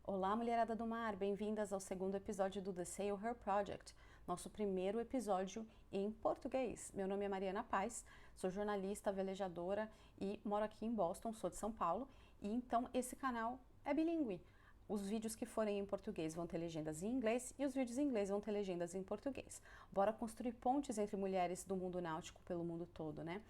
Olá, mulherada do mar, bem-vindas ao segundo episódio do The Sail Her Project, nosso primeiro episódio em português. Meu nome é Mariana Paz, sou jornalista, velejadora e moro aqui em Boston, sou de São Paulo, e então esse canal é bilíngue. Os vídeos que forem em português vão ter legendas em inglês e os vídeos em inglês vão ter legendas em português. Bora construir pontes entre mulheres do mundo náutico pelo mundo todo, né?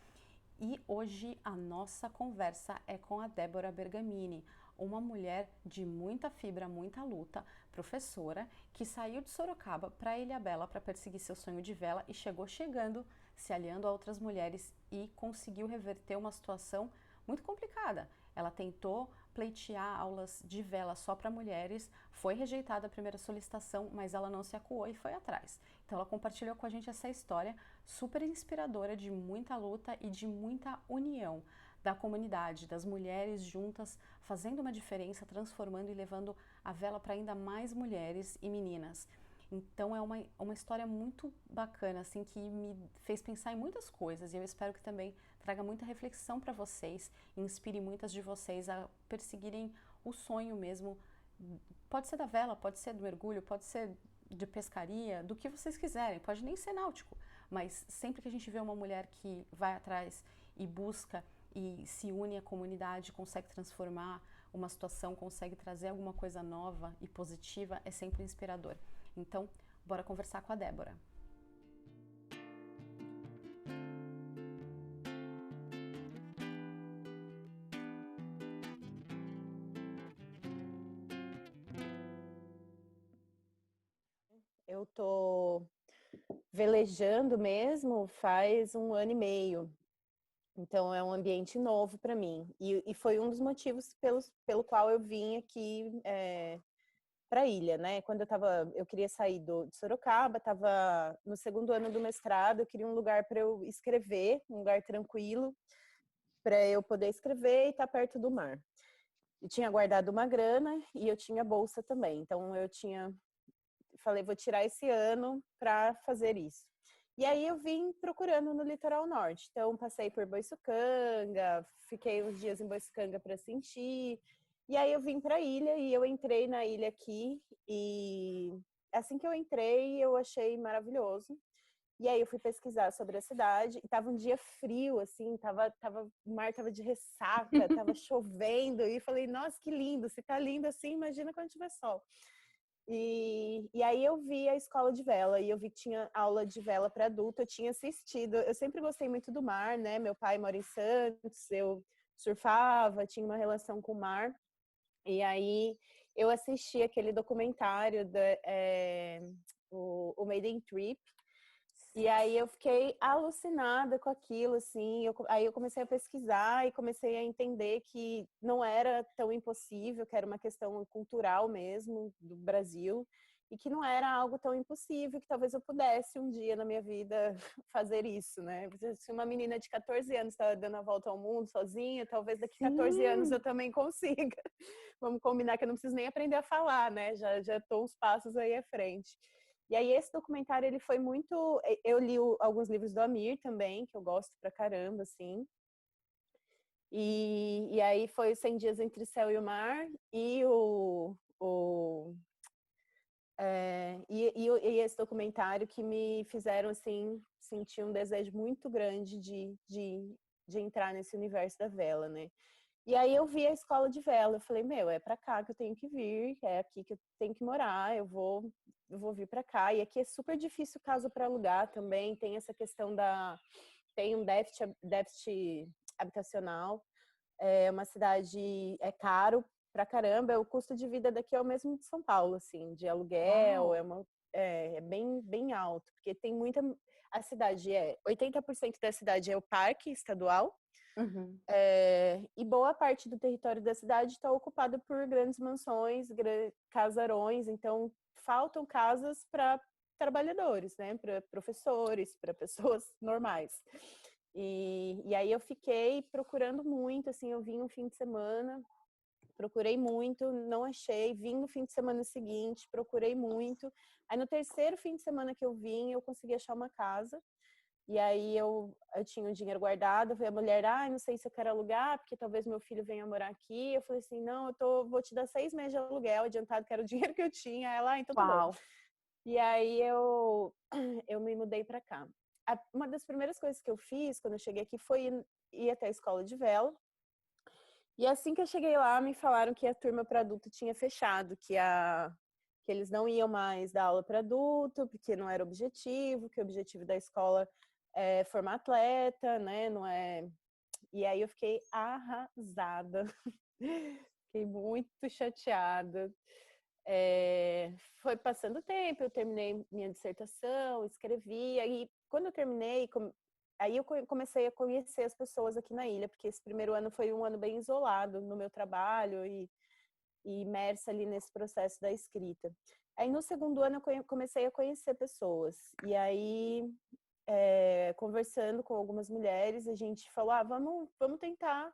E hoje a nossa conversa é com a Débora Bergamini, uma mulher de muita fibra, muita luta, professora, que saiu de Sorocaba para Ilhabela para perseguir seu sonho de vela e chegou chegando, se aliando a outras mulheres e conseguiu reverter uma situação muito complicada. Ela tentou pleitear aulas de vela só para mulheres, foi rejeitada a primeira solicitação, mas ela não se acuou e foi atrás. Então ela compartilhou com a gente essa história super inspiradora de muita luta e de muita união da comunidade, das mulheres juntas, fazendo uma diferença, transformando e levando a vela para ainda mais mulheres e meninas. Então é uma história muito bacana, assim, que me fez pensar em muitas coisas e eu espero que também traga muita reflexão para vocês e inspire muitas de vocês a perseguirem o sonho mesmo. Pode ser da vela, pode ser do mergulho, pode ser de pescaria, do que vocês quiserem, pode nem ser náutico, mas sempre que a gente vê uma mulher que vai atrás e busca e se une à comunidade, consegue transformar uma situação, consegue trazer alguma coisa nova e positiva, é sempre inspirador. Então, bora conversar com a Débora. Eu tô velejando mesmo faz 1 ano e meio. Então é um ambiente novo para mim. E foi um dos motivos pelo qual eu vim aqui para a ilha, né? Quando eu queria sair de Sorocaba, estava no segundo ano do mestrado, eu queria um lugar para eu escrever, um lugar tranquilo, para eu poder escrever e estar perto do mar. Eu tinha guardado uma grana e eu tinha bolsa também. Então eu falei, vou tirar esse ano para fazer isso. E aí eu vim procurando no litoral norte. Então passei por Boiçucanga, fiquei uns dias em Boiçucanga para sentir. E aí eu vim para a ilha e eu entrei na ilha aqui e assim que eu entrei eu achei maravilhoso. E aí eu fui pesquisar sobre a cidade e tava um dia frio, assim, o mar tava de ressaca, tava chovendo e falei, nossa, que lindo, se tá lindo assim, imagina quando tiver sol. E aí eu vi a escola de vela e eu vi que tinha aula de vela para adulto, eu tinha assistido, eu sempre gostei muito do mar, né? Meu pai mora em Santos, eu surfava, tinha uma relação com o mar. E aí eu assisti aquele documentário o Maiden Trip, e aí eu fiquei alucinada com aquilo, assim. Aí eu comecei a pesquisar e comecei a entender que não era tão impossível, que era uma questão cultural mesmo do Brasil e que não era algo tão impossível, que talvez eu pudesse um dia na minha vida fazer isso, né? Se uma menina de 14 anos está dando a volta ao mundo sozinha, talvez daqui a 14 anos eu Sim! também consiga. Vamos combinar que eu não preciso nem aprender a falar, né? Já estou uns passos aí à frente. E aí esse documentário, ele foi muito... Eu li alguns livros do Amir também, que eu gosto pra caramba, assim. E aí foi 100 Dias Entre o Céu e o Mar e e esse documentário que me fizeram, assim, sentir um desejo muito grande de entrar nesse universo da vela, né? E aí eu vi a escola de vela, eu falei, meu, é pra cá que eu tenho que vir, é aqui que eu tenho que morar, eu vou vir pra cá. E aqui é super difícil casa para alugar também, tem essa questão tem um déficit habitacional, é uma cidade, é caro pra caramba, o custo de vida daqui é o mesmo de São Paulo, assim, de aluguel, Uau! é bem, bem alto, porque tem muita, a cidade 80% da cidade é o parque estadual, Uhum. e boa parte do território da cidade está ocupada por grandes mansões, casarões, então faltam casas para trabalhadores, né? Para professores, para pessoas normais. E aí eu fiquei procurando muito, assim, eu vim um fim de semana, procurei muito, não achei, vim no fim de semana seguinte, procurei muito. Aí no terceiro fim de semana que eu vim, eu consegui achar uma casa E aí eu tinha um dinheiro guardado, veio a mulher, não sei se eu quero alugar, porque talvez meu filho venha morar aqui. Eu falei assim, não, vou te dar 6 meses de aluguel adiantado, que era o dinheiro que eu tinha. Ela, então tá bom. Uau. E aí eu me mudei para cá. Uma das primeiras coisas que eu fiz quando eu cheguei aqui foi ir até a escola de vela. E assim que eu cheguei lá, me falaram que a turma para adulto tinha fechado, que eles não iam mais dar aula para adulto, porque não era objetivo, que o objetivo da escola é formar atleta, né? Não é. E aí eu fiquei arrasada, fiquei muito chateada. Foi passando o tempo, eu terminei minha dissertação, escrevi, aí quando eu terminei, aí eu comecei a conhecer as pessoas aqui na ilha, porque esse primeiro ano foi um ano bem isolado no meu trabalho e imersa ali nesse processo da escrita. Aí no segundo ano eu comecei a conhecer pessoas, e aí conversando com algumas mulheres, a gente falou, vamos tentar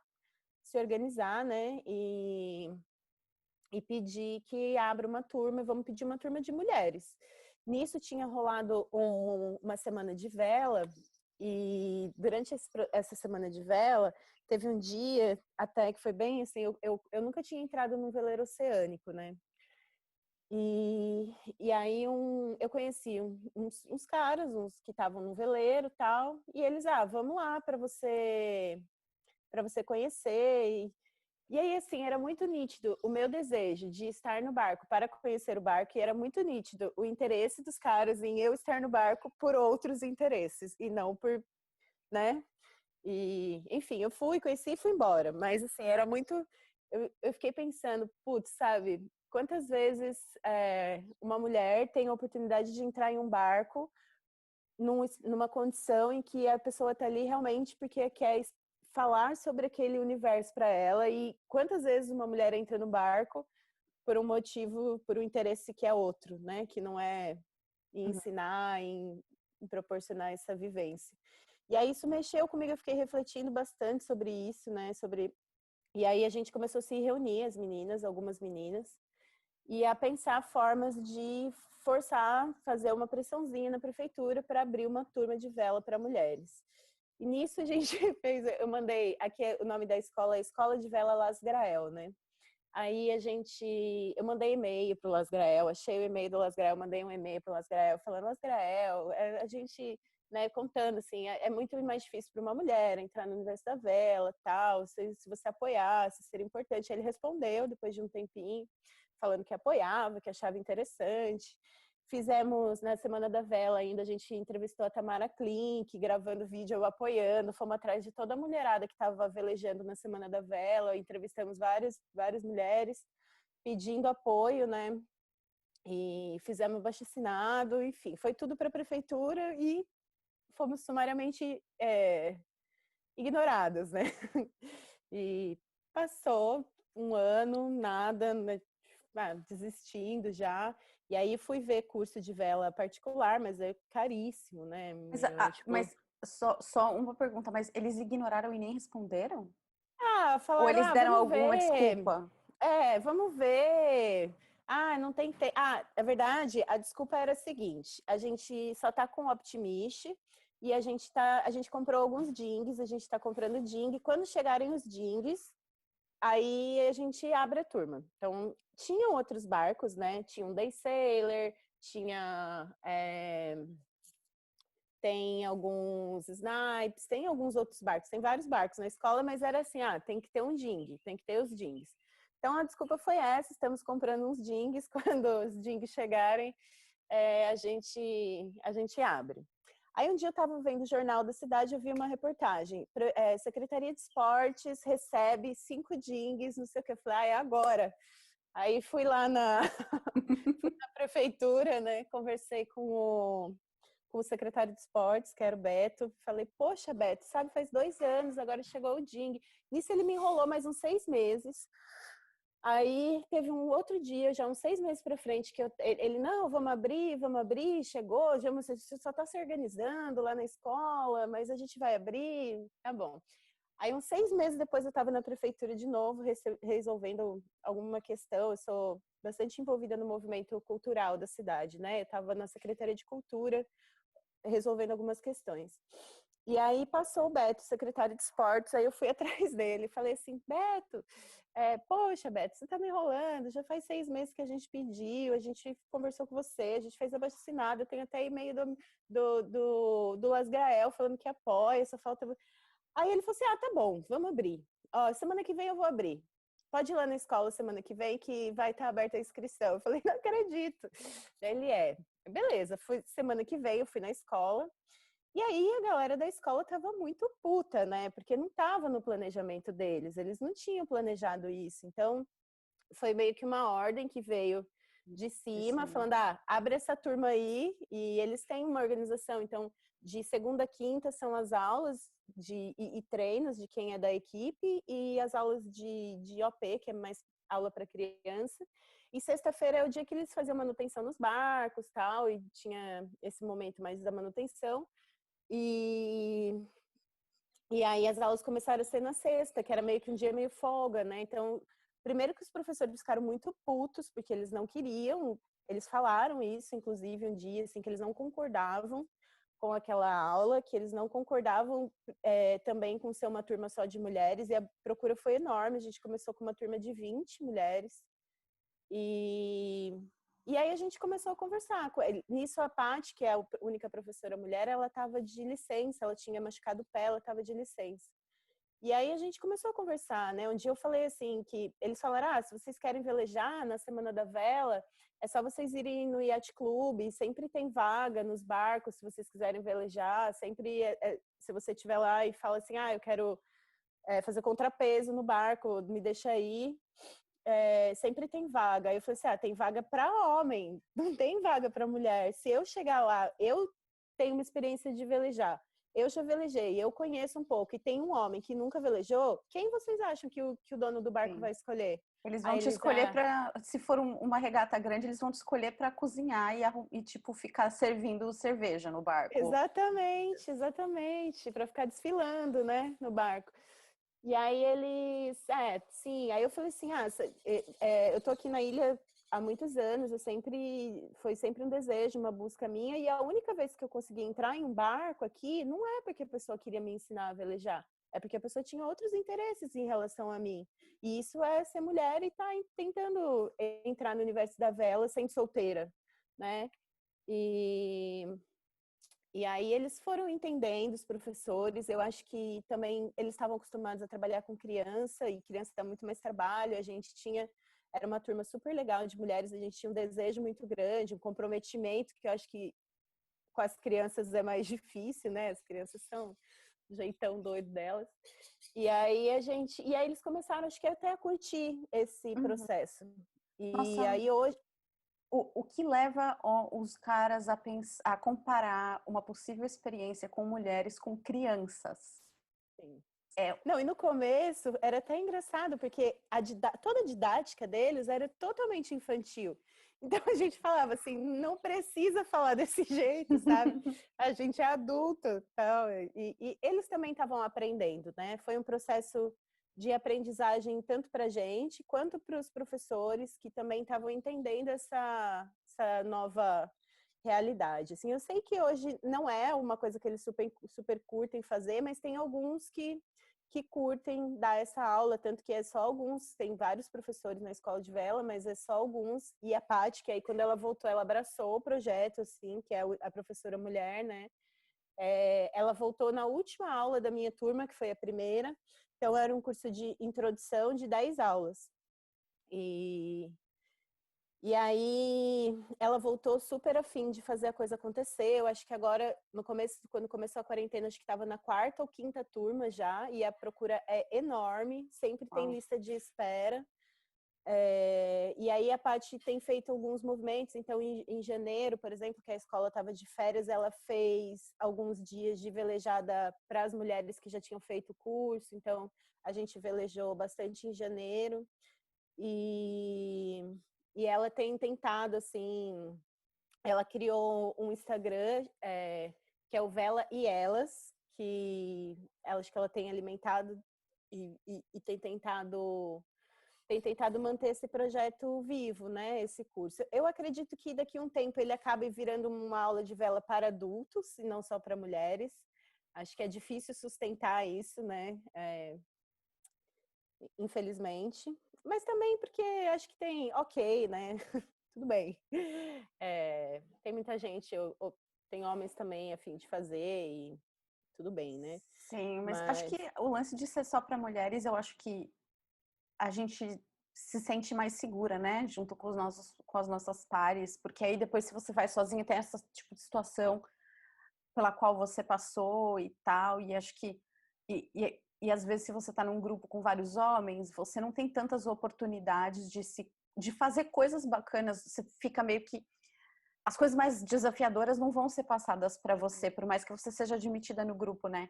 se organizar, né, e pedir que abra uma turma, vamos pedir uma turma de mulheres. Nisso tinha rolado uma semana de vela, e durante essa semana de vela, teve um dia até que foi bem assim, eu nunca tinha entrado num veleiro oceânico, né? E aí eu conheci uns caras, uns que estavam no veleiro e tal, e eles, vamos lá para você conhecer. E aí, assim, era muito nítido o meu desejo de estar no barco para conhecer o barco, e era muito nítido o interesse dos caras em eu estar no barco por outros interesses, e não por, né? E, enfim, eu fui, conheci e fui embora. Mas, assim, era muito... Eu fiquei pensando, putz, sabe? Quantas vezes uma mulher tem a oportunidade de entrar em um barco numa condição em que a pessoa está ali realmente porque quer falar sobre aquele universo para ela, e quantas vezes uma mulher entra no barco por um motivo, por um interesse que é outro, né? Que não é em ensinar, em proporcionar essa vivência. E aí isso mexeu comigo, eu fiquei refletindo bastante sobre isso, né? E aí a gente começou a se reunir, as meninas, algumas meninas, e a pensar formas de forçar, fazer uma pressãozinha na prefeitura para abrir uma turma de vela para mulheres. E nisso a gente fez, eu mandei, aqui o nome da escola é Escola de Vela Las Grael, né? Aí eu mandei e-mail pro Las Grael, achei o e-mail do Las Grael, mandei um e-mail pro Las Grael, falando, Las Grael, a gente, né, contando assim, é muito mais difícil para uma mulher entrar no universo da vela, tal, se você apoiasse, seria importante. Ele respondeu depois de um tempinho, falando que apoiava, que achava interessante. Fizemos na Semana da Vela ainda, a gente entrevistou a Tamara Klink, gravando vídeo, eu apoiando, fomos atrás de toda a mulherada que estava velejando na Semana da Vela, entrevistamos várias mulheres pedindo apoio, né? E fizemos abaixo-assinado, enfim, foi tudo para a prefeitura e fomos sumariamente ignoradas, né? E passou um ano, nada, né? Desistindo já. E aí fui ver curso de vela particular, mas é caríssimo, né? Mas só uma pergunta, mas eles ignoraram e nem responderam? Ou Falaram, eles deram vamos alguma ver. desculpa? Vamos ver. Não tem tempo. Na verdade, a desculpa era a seguinte: a gente só tá com o Optimist e a gente comprou alguns dings, a gente tá comprando ding. Quando chegarem os dings, aí a gente abre a turma. Então, tinham outros barcos, né? Tinha um Day Sailor, tem alguns snipes, tem alguns outros barcos, tem vários barcos na escola, mas era assim, tem que ter um ding, tem que ter os dings. Então a desculpa foi essa, estamos comprando uns dings, quando os dings chegarem, a gente abre. Aí um dia eu estava vendo o Jornal da Cidade, eu vi uma reportagem, Secretaria de Esportes recebe 5 dings, não sei o que, eu falei, é agora. Aí fui lá fui na prefeitura, né, conversei com o secretário de esportes, que era o Beto. Falei, poxa, Beto, sabe, faz 2 anos, agora chegou o Ding. Nisso ele me enrolou mais uns 6 meses. Aí teve um outro dia, já uns 6 meses para frente, que ele, não, vamos abrir, chegou, já você só está se organizando lá na escola, mas a gente vai abrir, tá bom. Aí uns 6 meses depois eu estava na prefeitura de novo, resolvendo alguma questão, eu sou bastante envolvida no movimento cultural da cidade, né? Eu estava na Secretaria de Cultura, resolvendo algumas questões. E aí passou o Beto, secretário de esportes, aí eu fui atrás dele, falei assim, Beto, poxa, Beto, você tá me enrolando, já faz 6 meses que a gente pediu, a gente conversou com você, a gente fez abaixo-assinado, eu tenho até e-mail do Las Grael falando que apoia, só falta... Aí ele falou assim, tá bom, vamos abrir. Ó, semana que vem eu vou abrir. Pode ir lá na escola semana que vem que vai estar aberta a inscrição. Eu falei, não acredito. Ele beleza, semana que vem eu fui na escola. E aí a galera da escola tava muito puta, né? Porque não tava no planejamento deles, eles não tinham planejado isso. Então, foi meio que uma ordem que veio de cima, falando, abre essa turma aí, e eles têm uma organização, então, de segunda a quinta são as aulas e treinos de quem é da equipe, e as aulas de OP, que é mais aula para criança, e sexta-feira é o dia que eles faziam manutenção nos barcos, tal, e tinha esse momento mais da manutenção, e aí as aulas começaram a ser na sexta, que era meio que um dia meio folga, né? Então, primeiro que os professores ficaram muito putos, porque eles não queriam, eles falaram isso, inclusive, um dia, assim, que eles não concordavam com aquela aula, que eles não concordavam também com ser uma turma só de mulheres, e a procura foi enorme, a gente começou com uma turma de 20 mulheres, e aí a gente começou a conversar. Nisso a Paty, que é a única professora mulher, ela estava de licença, ela tinha machucado o pé, ela estava de licença. E aí a gente começou a conversar, né? Um dia eu falei assim, que eles falaram, se vocês querem velejar na Semana da Vela, é só vocês irem no Yacht Club, sempre tem vaga nos barcos, se vocês quiserem velejar, sempre, se você estiver lá e fala assim, eu quero fazer contrapeso no barco, me deixa aí, sempre tem vaga. Aí eu falei assim, tem vaga para homem, não tem vaga para mulher. Se eu chegar lá, eu tenho uma experiência de velejar, eu já velejei, eu conheço um pouco, e tem um homem que nunca velejou, quem vocês acham que o dono do barco vai escolher? Eles vão te escolher para, se for uma regata grande, eles vão te escolher para cozinhar e tipo ficar servindo cerveja no barco. Exatamente, para ficar desfilando, né, no barco. E aí eles, sim, aí eu falei assim, eu tô aqui na ilha há muitos anos, foi sempre um desejo, uma busca minha, e a única vez que eu consegui entrar em um barco aqui, não é porque a pessoa queria me ensinar a velejar, é porque a pessoa tinha outros interesses em relação a mim. E isso é ser mulher e tá tentando entrar no universo da vela sendo solteira, né? E aí eles foram entendendo, os professores, eu acho que também eles estavam acostumados a trabalhar com criança, e criança dá muito mais trabalho, era uma turma super legal de mulheres, a gente tinha um desejo muito grande, um comprometimento, que eu acho que com as crianças é mais difícil, né? As crianças são o jeitão doido delas. E aí eles começaram, acho que até a curtir esse processo. E Nossa. aí hoje, o que leva os caras a comparar uma possível experiência com mulheres com crianças? Sim. Não, e no começo era até engraçado, porque toda a didática deles era totalmente infantil. Então a gente falava assim, não precisa falar desse jeito, sabe? A gente é adulto, tal. E eles também estavam aprendendo, né? Foi um processo de aprendizagem tanto para a gente quanto para os professores, que também estavam entendendo essa nova realidade. Assim, eu sei que hoje não é uma coisa que eles super curtem fazer, mas tem alguns que curtem dar essa aula, tanto que é só alguns, tem vários professores na escola de vela, mas é só alguns. E a Paty, que aí quando ela voltou, ela abraçou o projeto, assim, que é a professora mulher, né? Ela voltou na última aula da minha turma, que foi a primeira. Então, era um curso de introdução de 10 aulas. E aí ela voltou super afim de fazer a coisa acontecer. Eu acho que agora, no começo, quando começou a quarentena, acho que estava na 4ª ou 5ª turma já, e a procura é enorme, sempre tem lista de espera. E aí a Paty tem feito alguns movimentos, então em janeiro, por exemplo, que a escola estava de férias, ela fez alguns dias de velejada para as mulheres que já tinham feito o curso, então a gente velejou bastante em janeiro. E ela tem tentado, assim, ela criou um Instagram, que é o Vela e Elas, que acho que ela tem alimentado e tem tentado tem tentado manter esse projeto vivo, né? Esse curso. Eu acredito que daqui a um tempo ele acabe virando uma aula de vela para adultos e não só para mulheres. Acho que é difícil sustentar isso, né? Infelizmente. Mas também porque acho que tem, ok, né? Tudo bem. Tem muita gente, tem homens também a fim de fazer e tudo bem, né? Sim, mas acho que o lance de ser só para mulheres, eu acho que a gente se sente mais segura, né? Junto com as nossas pares, porque aí depois se você vai sozinha tem essa tipo de situação pela qual você passou e tal, e acho que e às vezes se você tá num grupo com vários homens, você não tem tantas oportunidades de fazer coisas bacanas, você fica meio que as coisas mais desafiadoras não vão ser passadas para você, por mais que você seja admitida no grupo, né?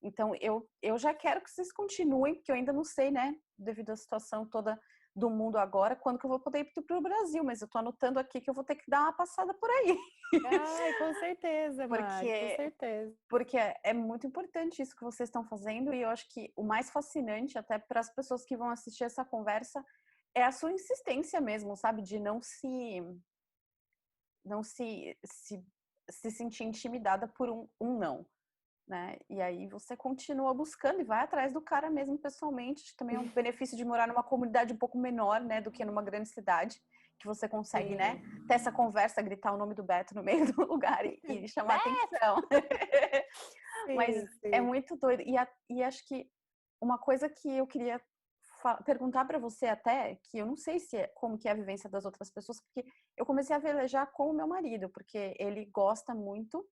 Então, eu já quero que vocês continuem, porque eu ainda não sei, né, devido à situação toda do mundo agora, quando que eu vou poder ir para o Brasil, mas eu tô anotando aqui que eu vou ter que dar uma passada por aí. Ai, com certeza, Mari, com Porque, certeza. porque é muito importante isso que vocês estão fazendo, e eu acho que o mais fascinante, até para as pessoas que vão assistir essa conversa, é a sua insistência mesmo, sabe? De não se sentir intimidada por um não, né? E aí você continua buscando e vai atrás do cara mesmo pessoalmente. Também é um benefício de morar numa comunidade um pouco menor, né, do que numa grande cidade, que você consegue, né, ter essa conversa, gritar o nome do Beto no meio do lugar e chamar atenção. Mas Sim, é sim. muito doido. E acho que uma coisa que eu queria perguntar para você até, que eu não sei se como que é a vivência das outras pessoas, porque eu comecei a velejar com o meu marido, porque ele gosta muito,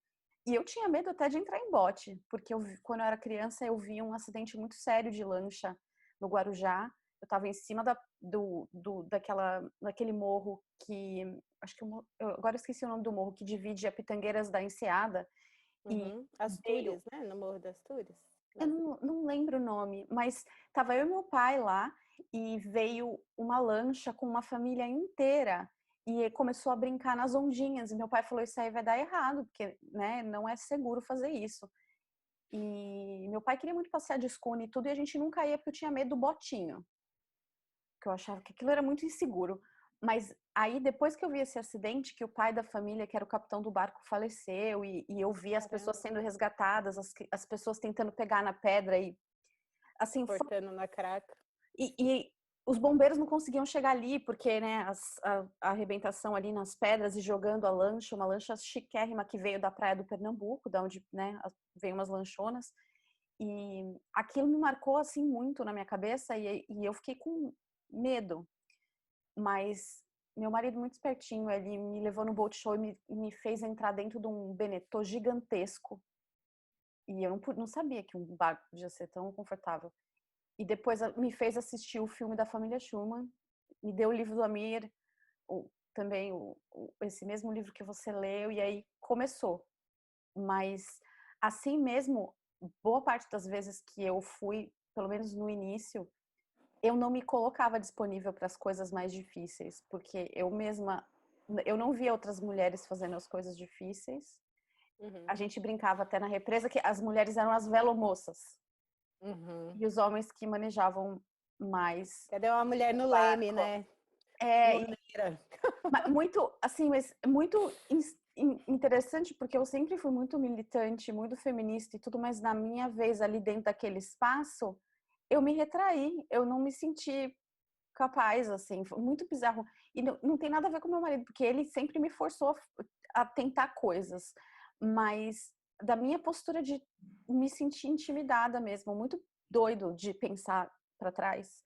e eu tinha medo até de entrar em bote, porque quando eu era criança eu vi um acidente muito sério de lancha no Guarujá. Eu estava em cima daquele morro que, acho que agora eu esqueci o nome do morro, que divide a Pitangueiras da Enseada, e veio, Astúrias, né? No Morro das Astúrias? eu Não. não lembro o nome, mas tava eu e meu pai lá e veio uma lancha com uma família inteira e começou a brincar nas ondinhas. E meu pai falou: Isso aí vai dar errado, porque, né, não é seguro fazer isso. E meu pai queria muito passear de escune e tudo, e a gente nunca ia porque eu tinha medo do botinho, que eu achava que aquilo era muito inseguro. Mas aí, depois que eu vi esse acidente, que o pai da família, que era o capitão do barco, faleceu, e eu vi as pessoas Caramba. sendo resgatadas, as pessoas tentando pegar na pedra, e assim, Cortando na craca. e os bombeiros não conseguiam chegar ali, porque, né, a arrebentação ali nas pedras e jogando a lancha, uma lancha chiquérrima que veio da praia do Pernambuco, da onde, né, veio umas lanchonas, e aquilo me marcou, assim, muito na minha cabeça, e eu fiquei com medo. Mas meu marido, muito espertinho, ele me levou no boat show e me fez entrar dentro de um Benetton gigantesco. E eu não sabia que um barco podia ser tão confortável. E depois me fez assistir o filme da família Schumann, me deu o livro do Amir, também esse mesmo livro que você leu, e aí começou. Mas assim mesmo, boa parte das vezes que eu fui, pelo menos no início, eu não me colocava disponível para as coisas mais difíceis, porque eu não via outras mulheres fazendo as coisas difíceis. A gente brincava até na represa que as mulheres eram as velomoças e os homens que manejavam mais Cadê uma mulher o no leme, barco. né? É, Timoneira. muito, assim, mas muito interessante, porque eu sempre fui muito militante, muito feminista e tudo, mas na minha vez ali dentro daquele espaço, eu me retraí, eu não me senti capaz, assim, foi muito bizarro. E não tem nada a ver com meu marido, porque ele sempre me forçou a tentar coisas, mas da minha postura de me sentir intimidada mesmo, muito doido de pensar para trás.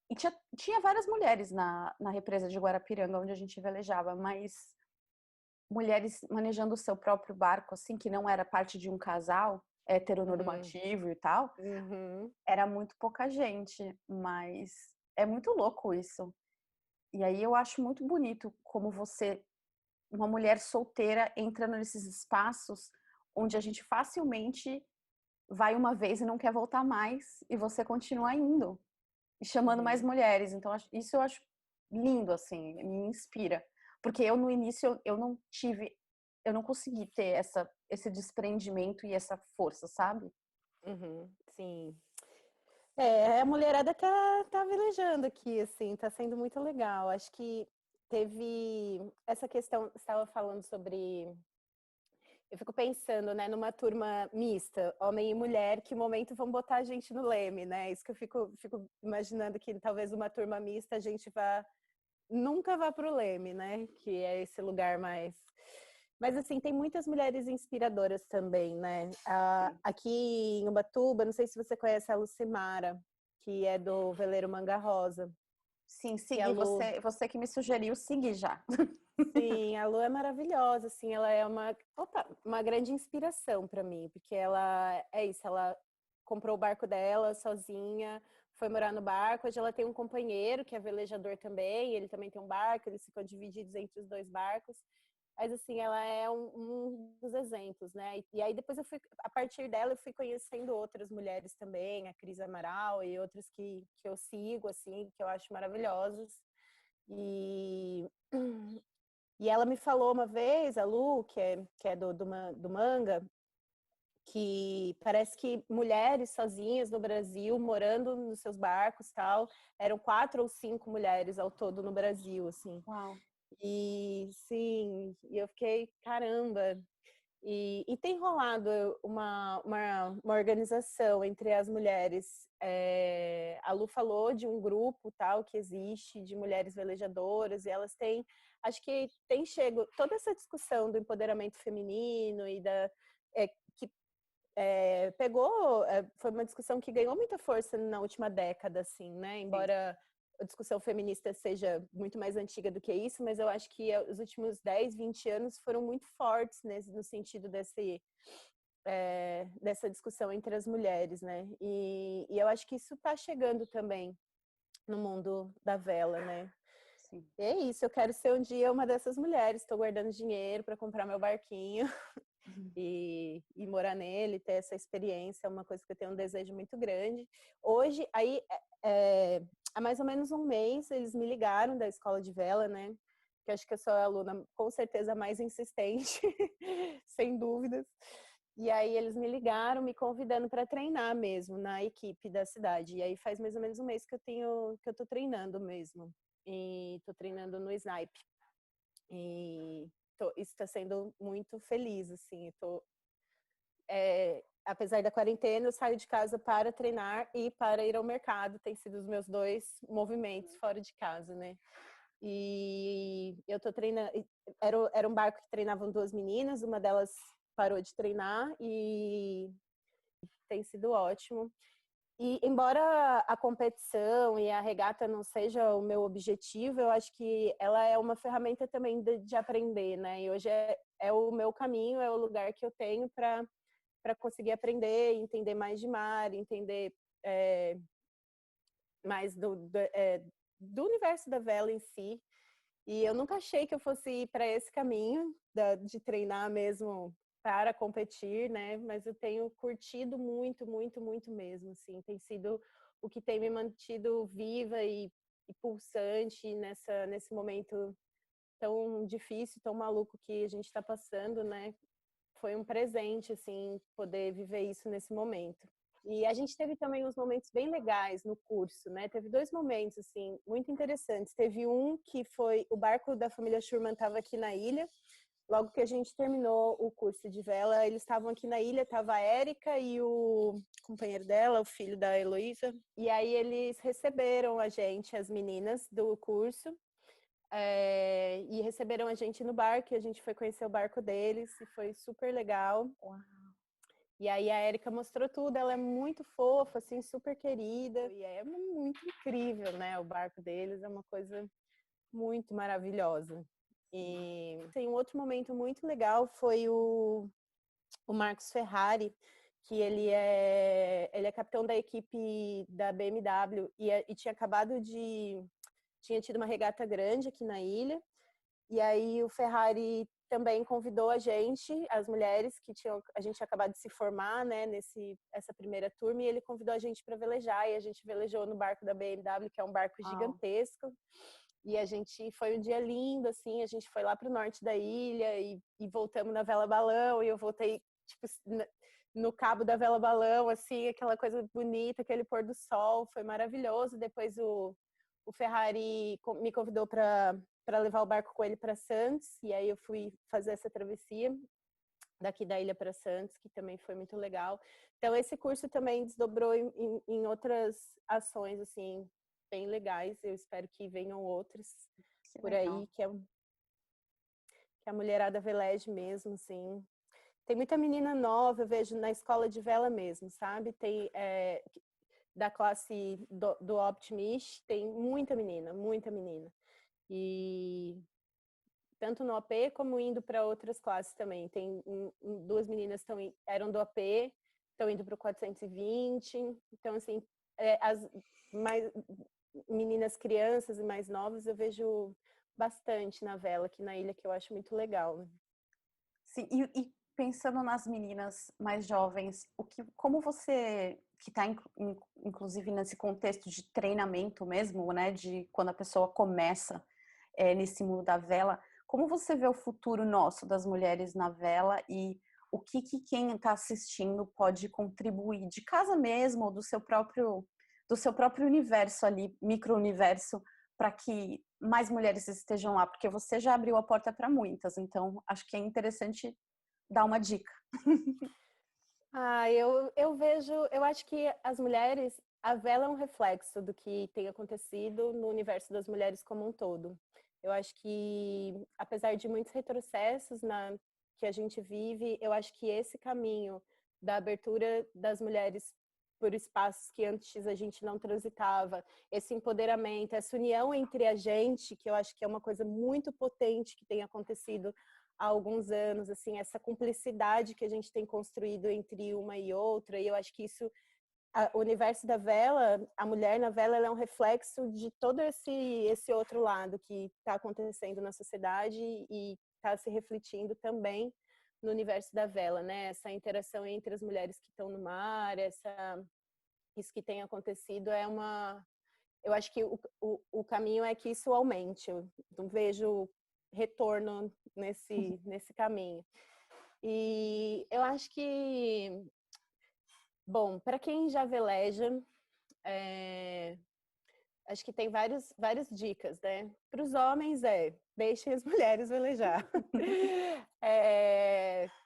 E tinha várias mulheres na represa de Guarapiranga, onde a gente velejava, mas mulheres manejando o seu próprio barco, assim, que não era parte de um casal heteronormativo e tal, Uhum. era muito pouca gente, mas é muito louco isso. E aí eu acho muito bonito como você, uma mulher solteira, entra nesses espaços onde a gente facilmente vai uma vez e não quer voltar mais, e você continua indo e chamando mais Uhum. mulheres. Então, isso eu acho lindo, assim, me inspira. Porque eu, no início, eu não consegui ter esse desprendimento e essa força, sabe? Uhum. Sim. A mulherada tá velejando aqui, assim, tá sendo muito legal. Acho que teve essa questão, você estava falando sobre. Eu fico pensando, né, numa turma mista, homem e mulher, que momento vão botar a gente no leme, né? Isso que eu fico imaginando que talvez uma turma mista a gente nunca vá para o leme, né? Que é esse lugar mais. Mas assim, tem muitas mulheres inspiradoras também, né? Aqui em Ubatuba, não sei se você conhece a Lucimara, que é do Veleiro Manga Rosa. Sim, Que a segui Lu, você que me sugeriu seguir já. sim, a Lu é maravilhosa, assim, ela é uma grande inspiração para mim, porque ela é isso, ela comprou o barco dela sozinha, foi morar no barco, hoje ela tem um companheiro que é velejador também, ele também tem um barco, eles ficam divididos entre os dois barcos. Mas assim, ela é um dos exemplos, né? E aí depois a partir dela, eu fui conhecendo outras mulheres também, a Cris Amaral e outras que eu sigo, assim, que eu acho maravilhosas. E e ela me falou uma vez, a Lu, que é do manga, que parece que mulheres sozinhas no Brasil, morando nos seus barcos tal, eram 4 ou 5 mulheres ao todo no Brasil, assim. Uau. E sim, e eu fiquei, caramba. E tem rolado uma organização entre as mulheres. A Lu falou de um grupo tal que existe de mulheres velejadoras, e elas têm, acho que tem chego toda essa discussão do empoderamento feminino e que foi uma discussão que ganhou muita força na última década, assim, né? Sim. Embora a discussão feminista seja muito mais antiga do que isso, mas eu acho que os últimos 10, 20 anos foram muito fortes no sentido dessa discussão entre as mulheres, né? E eu acho que isso está chegando também no mundo da vela, né? Sim. E é isso, eu quero ser um dia uma dessas mulheres, estou guardando dinheiro para comprar meu barquinho e morar nele, ter essa experiência, é uma coisa que eu tenho um desejo muito grande. Hoje, há mais ou menos um mês, eles me ligaram da escola de vela, né? Que acho que eu sou a aluna com certeza mais insistente, sem dúvidas. E aí eles me ligaram, me convidando para treinar mesmo na equipe da cidade. E aí faz mais ou menos um mês que eu tô treinando mesmo. E tô treinando no Snipe. E isso está sendo muito feliz, assim. Apesar da quarentena, eu saio de casa para treinar e para ir ao mercado. Tem sido os meus dois movimentos fora de casa, né? E eu tô treinando. Era um barco que treinavam 2 meninas, uma delas parou de treinar e tem sido ótimo. E embora a competição e a regata não seja o meu objetivo, eu acho que ela é uma ferramenta também de aprender, né? E hoje é o meu caminho, é o lugar que eu tenho para conseguir aprender, entender mais de mar, entender mais do universo da vela em si. E eu nunca achei que eu fosse ir para esse caminho de treinar mesmo para competir, né? Mas eu tenho curtido muito, muito, muito mesmo, assim. Tem sido o que tem me mantido viva e pulsante nesse momento tão difícil, tão maluco que a gente está passando, né? Foi um presente, assim, poder viver isso nesse momento. E a gente teve também uns momentos bem legais no curso, né? Teve 2 momentos, assim, muito interessantes. Teve um que foi o barco da família Schurman estava aqui na ilha. Logo que a gente terminou o curso de vela, eles estavam aqui na ilha, estava a Érica e o companheiro dela, o filho da Heloísa. E aí eles receberam a gente, as meninas do curso, e receberam a gente no barco, e a gente foi conhecer o barco deles, e foi super legal. Uau. E aí a Érica mostrou tudo, ela é muito fofa, assim, super querida, e é muito incrível, né? O barco deles é uma coisa muito maravilhosa. E tem um outro momento muito legal, foi o Marcos Ferrari, que ele é capitão da equipe da BMW e tinha tido uma regata grande aqui na ilha. E aí o Ferrari também convidou a gente, as mulheres a gente tinha acabado de se formar, né, essa primeira turma, e ele convidou a gente para velejar, e a gente velejou no barco da BMW, que é um barco gigantesco. E a gente foi um dia lindo, assim, a gente foi lá para o norte da ilha e voltamos na vela balão, e eu voltei, tipo, no cabo da vela balão, assim, aquela coisa bonita, aquele pôr do sol, foi maravilhoso. Depois o Ferrari me convidou para levar o barco com ele para Santos, e aí eu fui fazer essa travessia daqui da ilha para Santos, que também foi muito legal. Então esse curso também desdobrou em outras ações, assim, bem legais. Eu espero que venham outros por aí, que a mulherada veleje mesmo, assim. Tem muita menina nova, eu vejo na escola de vela mesmo, sabe? Tem da classe do Optimist, tem muita menina, muita menina. E tanto no AP como indo para outras classes também. Tem duas meninas que eram do AP, estão indo para o 420. Então, assim, as mais meninas crianças e mais novas eu vejo bastante na vela aqui na ilha, que eu acho muito legal. Sim, e pensando nas meninas mais jovens, como você, que está inclusive nesse contexto de treinamento mesmo, né, de quando a pessoa começa nesse mundo da vela, como você vê o futuro nosso das mulheres na vela e o que quem está assistindo pode contribuir de casa mesmo, ou do seu próprio universo ali, micro-universo, para que mais mulheres estejam lá, porque você já abriu a porta para muitas, então acho que é interessante dar uma dica. Eu vejo, eu acho que as mulheres, a vela é um reflexo do que tem acontecido no universo das mulheres como um todo. Eu acho que, apesar de muitos retrocessos que a gente vive, eu acho que esse caminho da abertura das mulheres por espaços que antes a gente não transitava, esse empoderamento, essa união entre a gente, que eu acho que é uma coisa muito potente que tem acontecido há alguns anos, assim, essa cumplicidade que a gente tem construído entre uma e outra, e eu acho que isso, o universo da vela, a mulher na vela, ela é um reflexo de todo esse outro lado que está acontecendo na sociedade e está se refletindo também no universo da vela, né? Essa interação entre as mulheres que estão no mar, isso que tem acontecido eu acho que o caminho é que isso aumente. Eu não vejo retorno nesse caminho. E eu acho que, bom, para quem já veleja, acho que tem várias dicas, né? Para os homens deixem as mulheres velejar.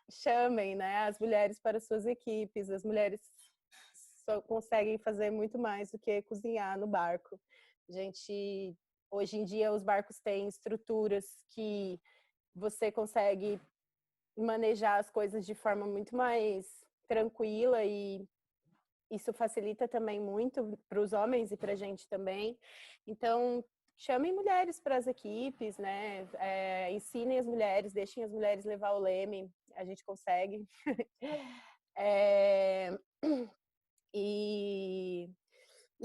Chamem, né, as mulheres para suas equipes. As mulheres só conseguem fazer muito mais do que cozinhar no barco. Hoje em dia os barcos têm estruturas que você consegue manejar as coisas de forma muito mais tranquila e isso facilita também muito para os homens e para a gente também. Então, chamem mulheres para as equipes, né? Ensinem as mulheres, deixem as mulheres levar o leme, a gente consegue. E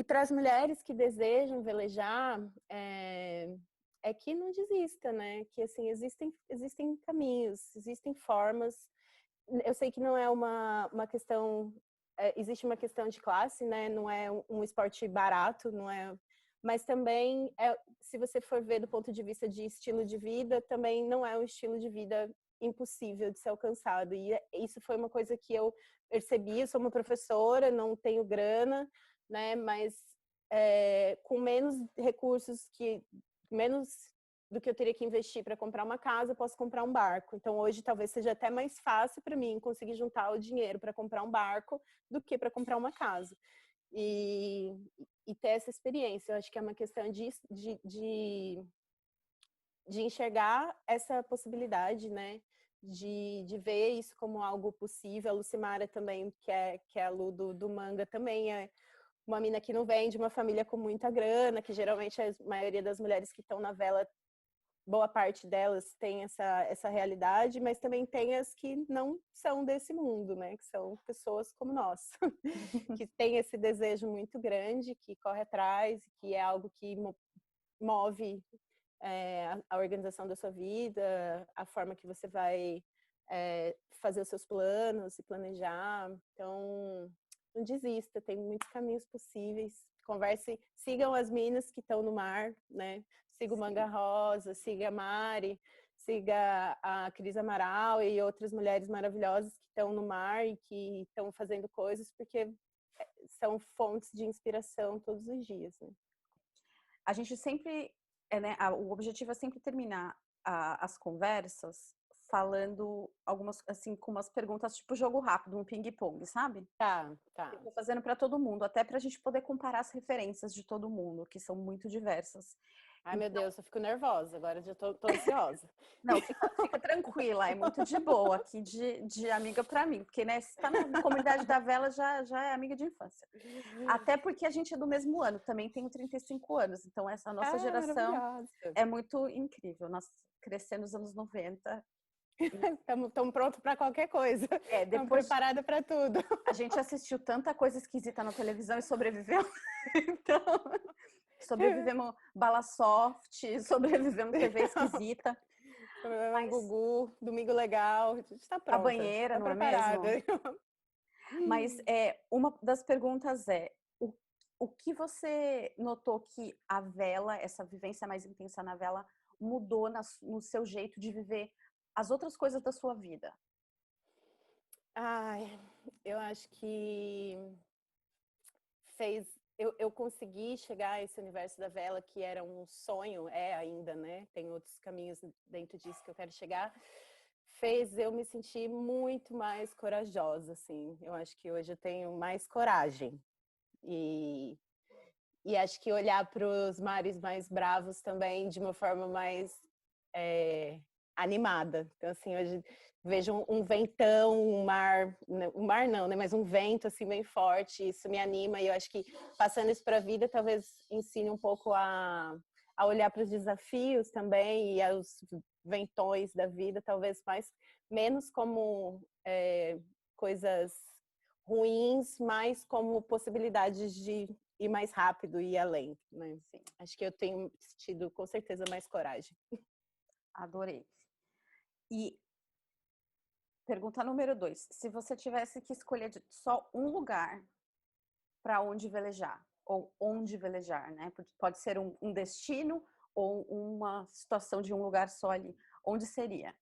para as mulheres que desejam velejar, que não desista, né? Que assim, existem caminhos, existem formas. Eu sei que não é uma questão, existe uma questão de classe, né? Não é um esporte barato, não é. Mas também, se você for ver do ponto de vista de estilo de vida, também não é um estilo de vida impossível de ser alcançado. E isso foi uma coisa que eu percebi. Eu sou uma professora, não tenho grana, né? Mas com menos recursos menos do que eu teria que investir para comprar uma casa, eu posso comprar um barco. Então, hoje, talvez seja até mais fácil para mim conseguir juntar o dinheiro para comprar um barco do que para comprar uma casa. E ter essa experiência. Eu acho que é uma questão de enxergar essa possibilidade, né? De ver isso como algo possível. A Lucimara também, que é a Lu do manga, também é uma mina que não vem de uma família com muita grana, que geralmente a maioria das mulheres que estão na vela, boa parte delas tem essa realidade, mas também tem as que não são desse mundo, né? Que são pessoas como nós, que tem esse desejo muito grande, que corre atrás, que é algo que move a organização da sua vida, a forma que você vai fazer os seus planos, se planejar. Então, não desista, tem muitos caminhos possíveis. Converse, sigam as minas que estão no mar, né? Siga o Manga Rosa, siga a Mari, siga a Cris Amaral e outras mulheres maravilhosas que estão no mar e que estão fazendo coisas, porque são fontes de inspiração todos os dias, né? A gente sempre, o objetivo é sempre terminar as conversas falando algumas, assim, com umas perguntas tipo jogo rápido, um ping-pong, sabe? Tá. Eu tô fazendo para todo mundo, até para a gente poder comparar as referências de todo mundo, que são muito diversas. Ai, meu Deus, eu fico nervosa, agora já tô ansiosa. Não, fica tranquila, é muito de boa aqui de amiga para mim, porque, né, se tá na comunidade da vela, já é amiga de infância. Até porque a gente é do mesmo ano, também tenho 35 anos, então essa nossa geração é muito incrível. Nós crescemos nos anos 90. Estamos prontos para qualquer coisa. Estamos Depois preparados para tudo. A gente assistiu tanta coisa esquisita na televisão e sobreviveu. Então, sobrevivemos bala soft, sobrevivemos TV esquisita. Mas... Gugu, domingo legal, a gente está pronta. A banheira, não preparada. É mesmo? Mas uma das perguntas o que você notou que a vela, essa vivência mais intensa na vela, mudou no seu jeito de viver as outras coisas da sua vida? Ai, eu acho que eu consegui chegar a esse universo da vela, que era um sonho, ainda, né? Tem outros caminhos dentro disso que eu quero chegar. Fez eu me sentir muito mais corajosa, assim. Eu acho que hoje eu tenho mais coragem. E acho que olhar para os mares mais bravos também de uma forma mais animada. Então, assim, hoje vejo um ventão, um mar não, né? Mas um vento, assim, bem forte, isso me anima. E eu acho que passando isso para a vida, talvez ensine um pouco a olhar para os desafios também e aos ventões da vida, talvez menos como coisas ruins, mais como possibilidades de ir mais rápido e ir além, né? Sim. Acho que eu tenho tido, com certeza, mais coragem. Adorei. E pergunta número 2. Se você tivesse que escolher só um lugar para onde velejar, ou onde velejar, né? Pode ser um destino ou uma situação de um lugar só ali. Onde seria?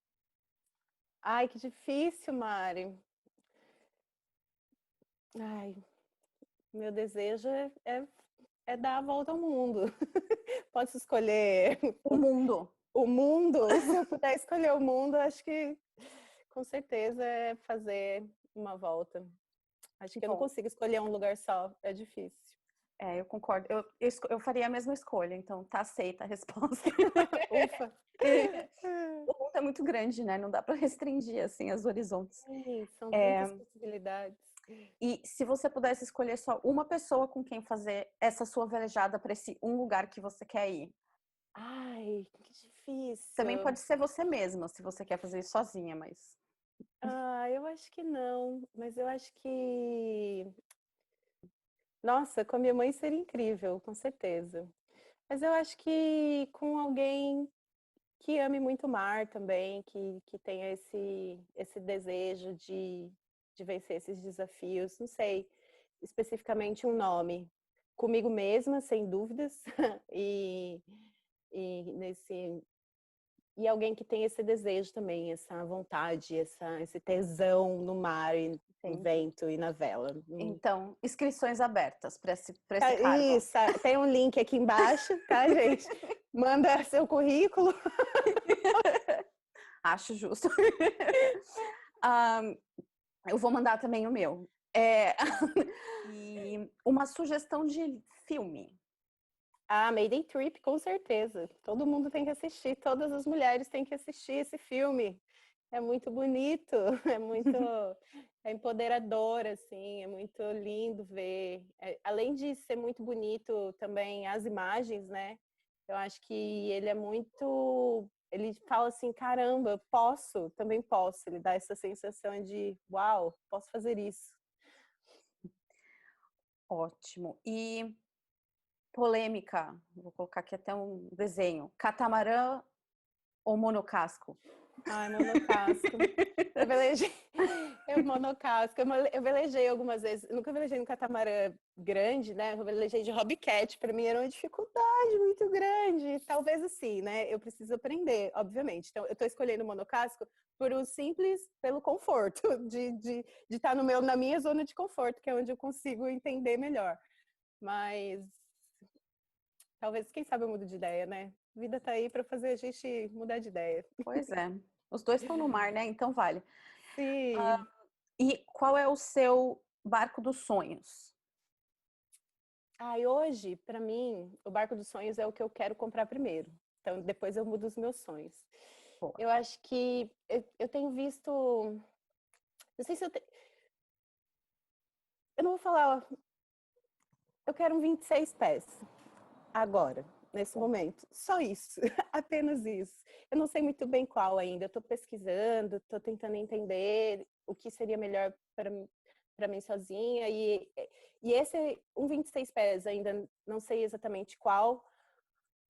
Ai, que difícil, Mari. Ai, meu desejo é dar a volta ao mundo. Posso escolher o mundo? O mundo? Se eu puder escolher o mundo, acho que com certeza é fazer uma volta. Acho que eu não consigo escolher um lugar só, é difícil. Eu concordo. Eu faria a mesma escolha, então tá aceita a resposta. Ufa! O mundo é muito grande, né? Não dá para restringir assim os horizontes. Sim, são tantas possibilidades. E se você pudesse escolher só uma pessoa com quem fazer essa sua velejada para esse um lugar que você quer ir? Ai, que difícil. Também pode ser você mesma, se você quer fazer isso sozinha, mas... Eu acho que não, mas eu acho que... Nossa, com a minha mãe seria incrível, com certeza. Mas eu acho que com alguém que ame muito o mar também, que tenha esse desejo de vencer esses desafios, não sei especificamente um nome. Comigo mesma, sem dúvidas, e alguém que tem esse desejo também, essa vontade, esse tesão no mar, e no vento e na vela. Então, inscrições abertas para esse cargo. Isso, tem um link aqui embaixo, tá, gente? Manda seu currículo. Acho justo. Eu vou mandar também o meu. E uma sugestão de filme. Mayday Trip, com certeza. Todo mundo tem que assistir, todas as mulheres têm que assistir esse filme. É muito bonito, é empoderador, assim, é muito lindo ver. Além de ser muito bonito também as imagens, né? Eu acho que ele fala assim, caramba, também posso. Ele dá essa sensação de, uau, posso fazer isso. Ótimo. E polêmica, vou colocar aqui até um desenho. Catamarã ou monocasco? Ai, monocasco. Eu velejei, monocasco. Eu velejei algumas vezes. Eu nunca velejei no catamarã grande, né? Eu velejei de hobbycat. Para mim era uma dificuldade muito grande. Talvez assim, né? Eu preciso aprender, obviamente. Então, eu estou escolhendo monocasco pelo conforto de estar na minha zona de conforto, que é onde eu consigo entender melhor. Mas talvez, quem sabe eu mudo de ideia, né? A vida tá aí para fazer a gente mudar de ideia. Pois é. Os dois estão no mar, né? Então vale. Sim. E qual é o seu barco dos sonhos? Ai, hoje, para mim, o barco dos sonhos é o que eu quero comprar primeiro. Então, depois eu mudo os meus sonhos. Boa. Eu acho que eu tenho visto. Não sei se eu. Eu não vou falar. Eu quero um 26 pés. Agora, nesse Bom, momento. Só isso. Apenas isso. Eu não sei muito bem qual ainda. Eu estou pesquisando, estou tentando entender o que seria melhor para mim sozinha. E esse um 26 pés ainda não sei exatamente qual.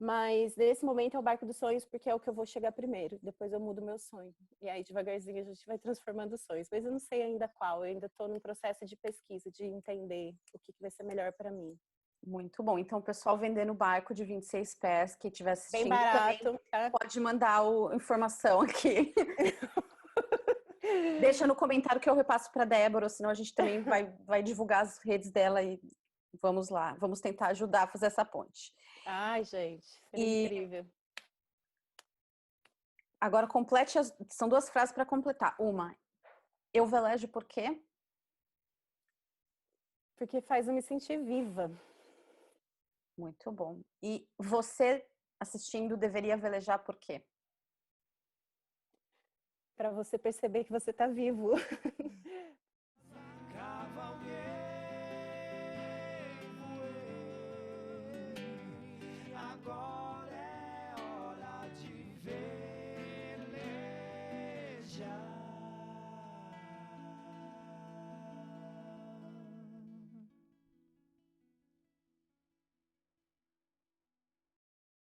Mas nesse momento é o barco dos sonhos, porque é o que eu vou chegar primeiro. Depois eu mudo meu sonho. E aí, devagarzinho, a gente vai transformando os sonhos. Mas eu não sei ainda qual. Eu ainda estou num processo de pesquisa, de entender o que vai ser melhor para mim. muito bom. Então, o pessoal vendendo barco de 26 pés, que estiver Bem assistindo também, barato, tá? pode mandar a informação aqui. Deixa no comentário que eu repasso para a Débora, senão a gente também vai divulgar as redes dela e vamos lá. Vamos tentar ajudar a fazer essa ponte. Ai, gente, seria E incrível. agora complete são duas frases para completar. Uma, eu velejo por quê? Porque faz eu me sentir viva. Muito bom. E você assistindo deveria velejar por quê? Para você perceber que você tá vivo.